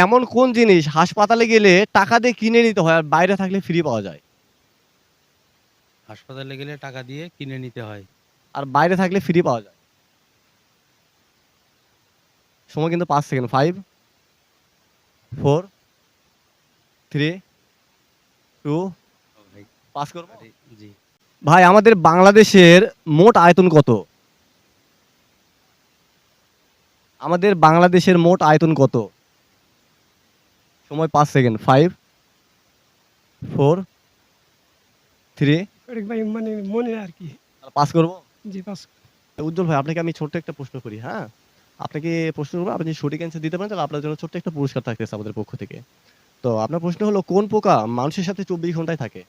এমন কোন জিনিস হাসপাতালে গেলে টাকা দিয়ে কিনে নিতে হয় আর বাইরে থাকলে ফ্রি পাওয়া যায়? হাসপাতালে গেলে টাকা দিয়ে কিনে নিতে হয়। আর বাইরে থাকলে ফ্রি পাওয়া যায়? সময় কিন্তু ৫ সেকেন্ড। ৫, ৪, ৩, ২, ও ভাই, পাস করব? আরে জি। ভাই আমাদের বাংলাদেশের মোট আয়তন কত? আমাদের বাংলাদেশের মোট আয়তন কত? সময় ৫ সেকেন্ড। ৫, ৪, ৩, সঠিক ভাই মানে মনে আরকি। পাস করব? জি পাস। উজ্জ্বল ভাই আপনাকে আমি ছোট্ট একটা প্রশ্ন করি, হ্যাঁ? আপনাকে প্রশ্ন করব, আপনি যদি সঠিক অ্যান্সার দিতে পারেন তাহলে আপনার জন্য ছোট্ট একটা পুরস্কার থাকতেছে আমাদের পক্ষ থেকে। তো আপনার প্রশ্ন হলো কোন পোকা মানুষের সাথে ২৪ ঘন্টায় থাকে?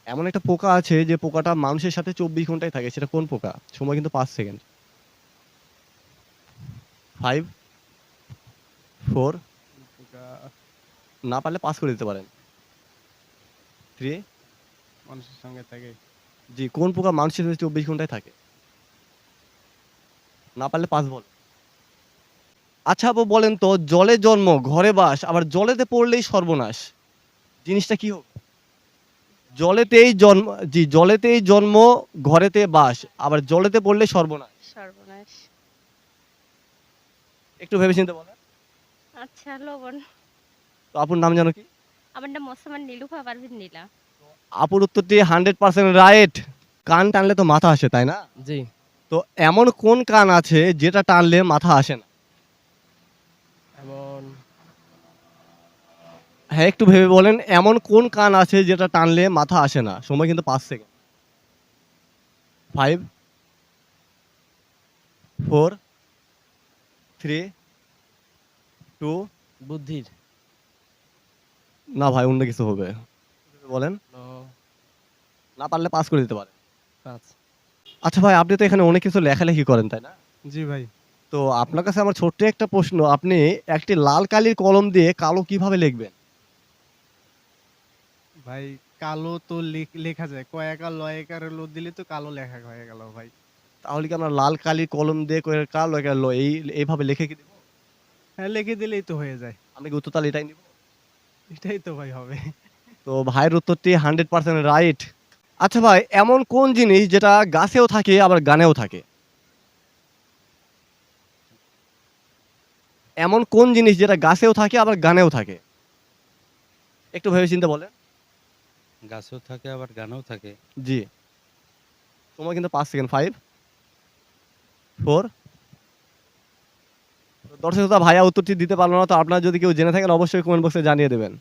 এমন একটা পোকা আছে যে পোকাটা মানুষের সাথে ২৪ ঘন্টায় থাকে। সেটা কোন পোকা? সময় কিন্তু ৫ সেকেন্ড। ৫, ৪, পোকা না পারলে পাস করে দিতে পারেন। ৩, মানুষের সঙ্গে থাকে। জি, কোন পোকা মানুষের সাথে ২৪ ঘন্টায় থাকে? না পারলে পাস বল। আচ্ছা আপু বলেন তো জলে জন্ম, ঘরে বাস, আবার জলেতে পড়লেই সর্বনাশ। জিনিসটা কি হবে? জলেতেই জন্ম, জি, জলেতেই জন্ম, ঘরেতে বাস, আবার জলেতে পড়লে সর্বনাশ। সর্বনাশ। একটু ভেবেচিন্তে বলেন। আচ্ছা লবণ। তো আপুর নাম জানো কি? আমার নাম মোসাম্মদ নীলুফা পারভীন নীলা। আপুর উত্তরটি 100% রাইট। কান টানলে তো মাথা আসে, তাই না? জি। তো এমন কোন কান আছে যেটা টানলে মাথা আসে না? এমন হ্যাঁ, একটু ভেবে বলেন এমন কোন কান আছে যেটা টানলে মাথা আসে না? সময় কিন্তু ৫ সেকেন্ড। ৫, ৪, ৩, ২, বুদ্ধির না ভাই অন্য কিছু হবে। বলেন। নো না পারলে পাস করে দিতে পারেন। ৫। আচ্ছা ভাই আপনি তো এখানে অনেক কিছু লেখালেখি করেন, তাই না? জি ভাই। তো আপনার কাছে আমার ছোট্ট একটা প্রশ্ন, আপনি একটি লাল কালির কলম দিয়ে কালো কিভাবে লিখবেন? ভাই কালো তো লেখা যায়। কয়াকার লয়াকার লো দিলে তো কালো লেখা হয়ে গেল ভাই। তাহলে কি আমরা লাল কালির কলম দিয়ে করে কালো লো এইভাবে লিখে কি দিব? হ্যাঁ, লিখে দিলেই তো হয়ে যায়। আমি কি উত্তর তাহলে এটাই নিব? এটাই তো ভাই হবে। তো ভাইয়ের উত্তরটি 100% রাইট। আচ্ছা ভাই এমন কোন জিনিস যেটা গাছেও থাকে আবার গানেও থাকে? এমন কোন জিনিস যেটা গাছেও থাকে আবার গানেও থাকে? একটু ভেবেচিন্তে বলেন। গাছেও থাকে আবার গানেও থাকে। জি। সময় কিন্তু ৫ সেকেন্ড। ৫, ৪, দর্শক শ্রোতা ভাইয়া উত্তরটি দিতে পারল না। তো আপনারা যদি কেউ জেনে থাকেন অবশ্যই কমেন্ট বক্সে জানিয়ে দেবেন।